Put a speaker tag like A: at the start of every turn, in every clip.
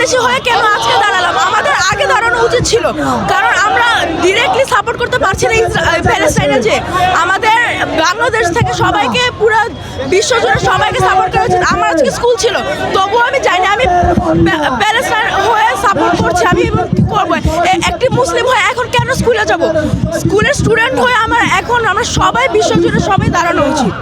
A: বাংলাদেশি হয়ে কেন আজকে দাঁড়ালাম? আমাদের আগে দাঁড়ানো উচিত ছিল, কারণ আমরা ডিরেক্টলি সাপোর্ট করতে পারছি না প্যালেস্টাইনে। যে আমাদের বাংলাদেশ থেকে সবাইকে পুরো বিশ্বজুড়ে সবাইকে সাপোর্ট করা উচিত। আমার আজকে স্কুল ছিল, তবুও আমি জানি আমি প্যালেস্টাইন হয়ে সাপোর্ট করছি। আমি কি করবো? একটি মুসলিম হয়ে এখন কেন স্কুলে যাব? স্কুলের স্টুডেন্ট হয়ে আমরা সবাই বিশ্বজুড়ে সবাই দাঁড়ানো উচিত,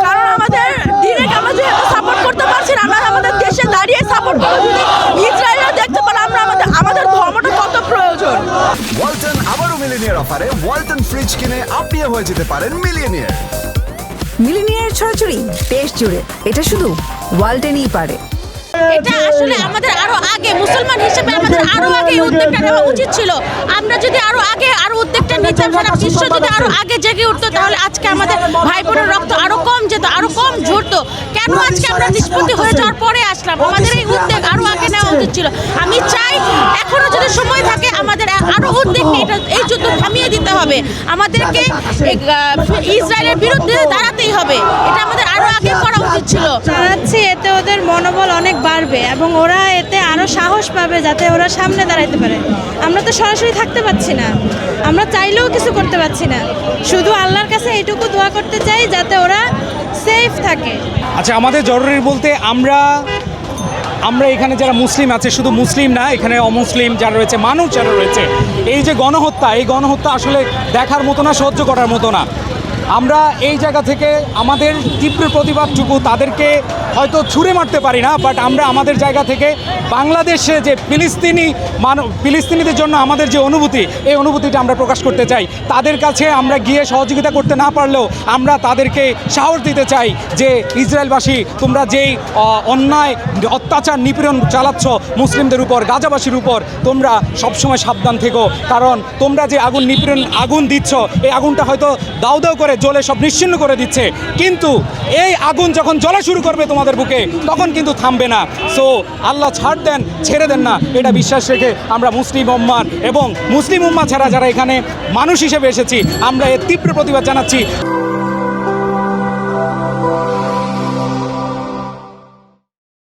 A: কারণ আমাদের ডিরেক্ট আমরা যেহেতু সাপোর্ট করতে পারছি না, আমরা আমাদের দেশে দাঁড়িয়ে সাপোর্ট করবো। যদি ইসরায়েলরা দেখতে পারে আমাদের ধর্মটা কত প্রয়োজন।
B: ওয়ালটন আবারও মিলিনিয়ার অফারে ওয়ালটন ফ্রিজ কিনে আপনিও হয়ে যেতে পারেন মিলিয়নিয়ার।
C: মিলিনিয়ার ছড়াছড়ি দেশ জুড়ে, এটা শুধু ওয়ালটেনই পারে।
D: এটা আসলে আমাদের আরো আগে মুসলমান হিসেবে আমাদের আরো আগে উদ্যোগটা নেওয়া উচিত ছিল। আমরা যদি আরো আগে উদ্যোগটা নিতাম, সারা বিশ্ব যদি আরো আগে জেগে উঠতো, তাহলে আজকে আমাদের ভাই বোনের রক্ত আরো কম যেত, আরো কম ঝরতো। কেন আজকে আমরা নিষ্পত্তি হয়ে যাওয়ার পরে আসলাম? আমাদের এই উদ্যোগ আরো আগে নেওয়া উচিত ছিল। আমি চাই এখনো যদি সময় থাকে আমাদের আরো উদ্যোগ নিয়ে এই যুদ্ধ থামিয়ে দিতে হবে। আমাদেরকে ইসরায়েলের বিরুদ্ধে দাঁড়াতেই হবে। এটা আমাদের আরো আগে করা উচিত ছিল।
E: জানাচ্ছি এতে ওদের মনোবল অনেক বাড়বে এবং ওরা এতে আরো সাহস পাবে যাতে ওরা সামনে দাঁড়াইতে পারে। আমরা তো সরাসরি থাকতে পারছি না, আমরা চাইলেও কিছু করতে পারছি না। শুধু আল্লাহর কাছে এইটুকু দোয়া করতে চাই যাতে ওরা সেফ থাকে।
F: আচ্ছা, আমাদের জরুরি বলতে আমরা এখানে যারা মুসলিম আছে, শুধু মুসলিম না, এখানে অমুসলিম যারা রয়েছে, মানুষ যারা রয়েছে, এই যে গণহত্যা, এই গণহত্যা আসলে দেখার মতো না, সহ্য করার মতো না। আমরা এই জায়গা থেকে আমাদের তীব্র প্রতিবাদটুকু তাদেরকে হয়তো ছুঁড়ে মারতে পারি না, বাট আমরা আমাদের জায়গা থেকে বাংলাদেশে যে ফিলিস্তিনিদের জন্য আমাদের যে অনুভূতি, এই অনুভূতিটা আমরা প্রকাশ করতে চাই। তাদের কাছে আমরা গিয়ে সহযোগিতা করতে না পারলেও আমরা তাদেরকে সাহস দিতে চাই যে ইসরায়েলবাসী, তোমরা যেই অন্যায় অত্যাচার নিপীড়ন চালাচ্ছ মুসলিমদের উপর, গাজাবাসীর উপর, তোমরা সবসময় সাবধান থেকো। কারণ তোমরা যে আগুন দিচ্ছ, এই আগুনটা হয়তো দাউ দাউ করে জ্বলে সব নিশ্চিহ্ন করে দিচ্ছে, কিন্তু এই আগুন যখন জ্বলা শুরু করবে তোমাদের বুকে, তখন কিন্তু থামবে না। সো আল্লাহ ছেড়ে দেন না, এটা বিশ্বাস রেখে আমরা মুসলিম উম্মাহ এবং মুসলিম উম্মাহ ছাড়া যারা এখানে মানুষ হিসেবে এসেছি, আমরা এর তীব্র প্রতিবাদ জানাচ্ছি।